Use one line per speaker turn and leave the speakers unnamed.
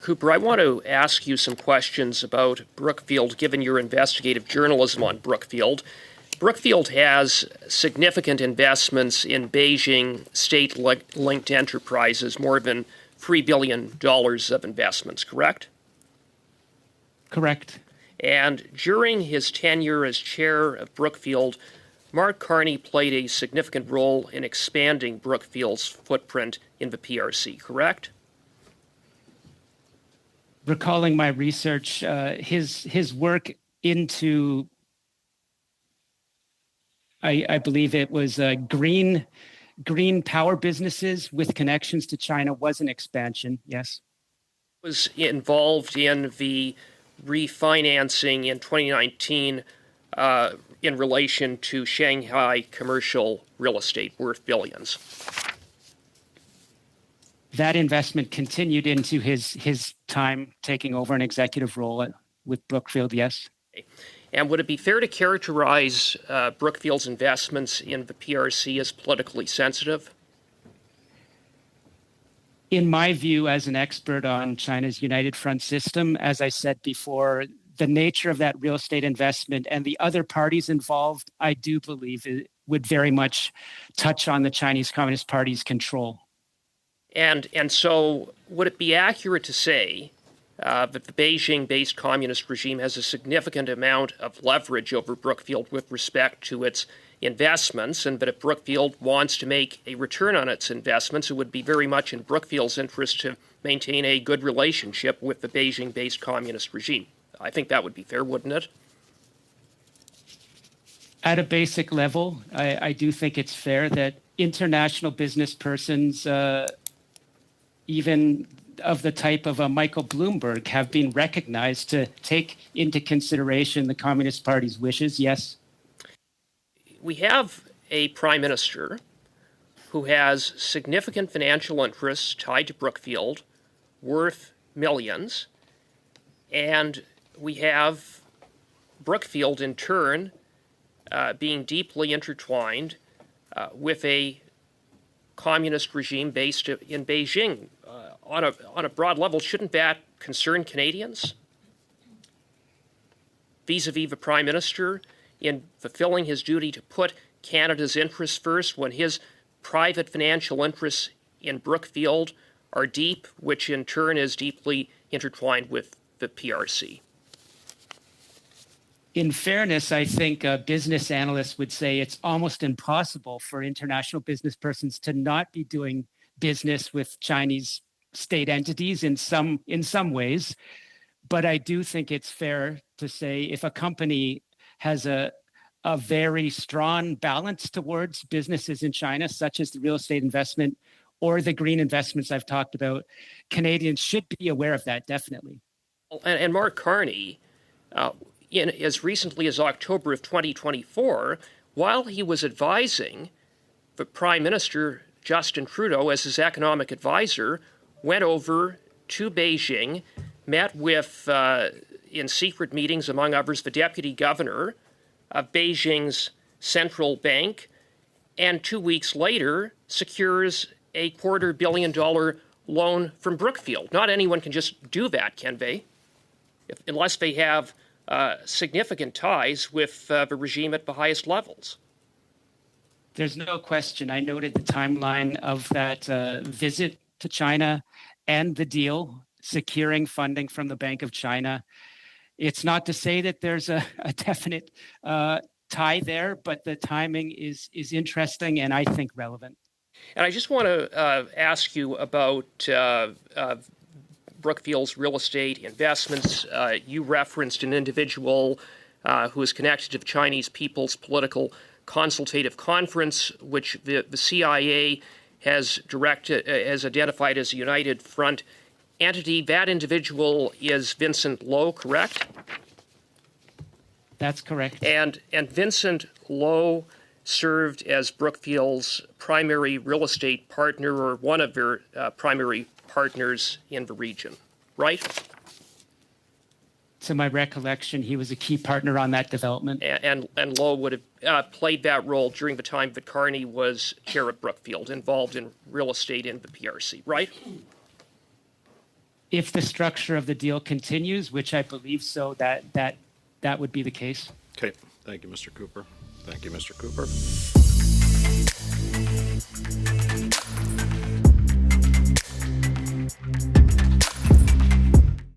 Cooper, I want to ask you some questions about Brookfield, given your investigative journalism on Brookfield. Brookfield has significant investments in Beijing state-linked enterprises, more than $3 billion of investments, correct?
Correct.
And during his tenure as chair of Brookfield, Mark Carney played a significant role in expanding Brookfield's footprint in the PRC, correct?
Recalling my research, his work into, I believe it was green power businesses with connections to China was an expansion, yes.
Was involved in the refinancing in 2019 in relation to Shanghai commercial real estate worth billions.
That investment continued into his time taking over an executive role with Brookfield, yes.
And would it be fair to characterize Brookfield's investments in the PRC as politically sensitive?
In my view, as an expert on China's United Front system, as I said before, the nature of that real estate investment and the other parties involved, I do believe it would very much touch on the Chinese Communist Party's control.
And so would it be accurate to say that the Beijing-based communist regime has a significant amount of leverage over Brookfield with respect to its investments, and that if Brookfield wants to make a return on its investments, it would be very much in Brookfield's interest to maintain a good relationship with the Beijing-based communist regime? I think that would be fair, wouldn't it?
At a basic level, I do think it's fair that international business persons, even of the type of Michael Bloomberg, have been recognized to take into consideration the Communist Party's wishes, yes.
We have a prime minister who has significant financial interests tied to Brookfield, worth millions, and we have Brookfield, in turn, being deeply intertwined with a communist regime based in Beijing. On a broad level, shouldn't that concern Canadians? Vis-a-vis the Prime Minister, in fulfilling his duty to put Canada's interests first when his private financial interests in Brookfield are deep, which in turn is deeply intertwined with the PRC.
In fairness, I think business analysts would say it's almost impossible for international business persons to not be doing business with Chinese state entities in some ways. But I do think it's fair to say if a company has a very strong balance towards businesses in China, such as the real estate investment or the green investments I've talked about, Canadians should be aware of that, definitely.
And Mark Carney, as recently as October of 2024, while he was advising the Prime Minister Justin Trudeau as his economic advisor, went over to Beijing, met with, in secret meetings, among others, the deputy governor of Beijing's central bank, and 2 weeks later secures a $250 million loan from Brookfield. Not anyone can just do that, can they? Unless they have significant ties with the regime at the highest levels.
There's no question. I noted the timeline of that visit to China and the deal, securing funding from the Bank of China. It's not to say that there's a definite tie there, but the timing is interesting and I think relevant.
And I just want to ask you about Brookfield's real estate investments. You referenced an individual who is connected to the Chinese People's Political Consultative Conference, which the CIA has identified as a United Front entity. That individual is Vincent Lo, correct?
That's correct.
And Vincent Lo served as Brookfield's primary real estate partner, or one of their primary partners in the region, right?
To my recollection, he was a key partner on that development.
And Lo would have played that role during the time that Carney was chair of Brookfield, involved in real estate in the PRC, right?
if the structure of the deal continues, which I believe so, that would be the case.
Okay. Thank you, Mr. Cooper. Thank you, Mr. Cooper.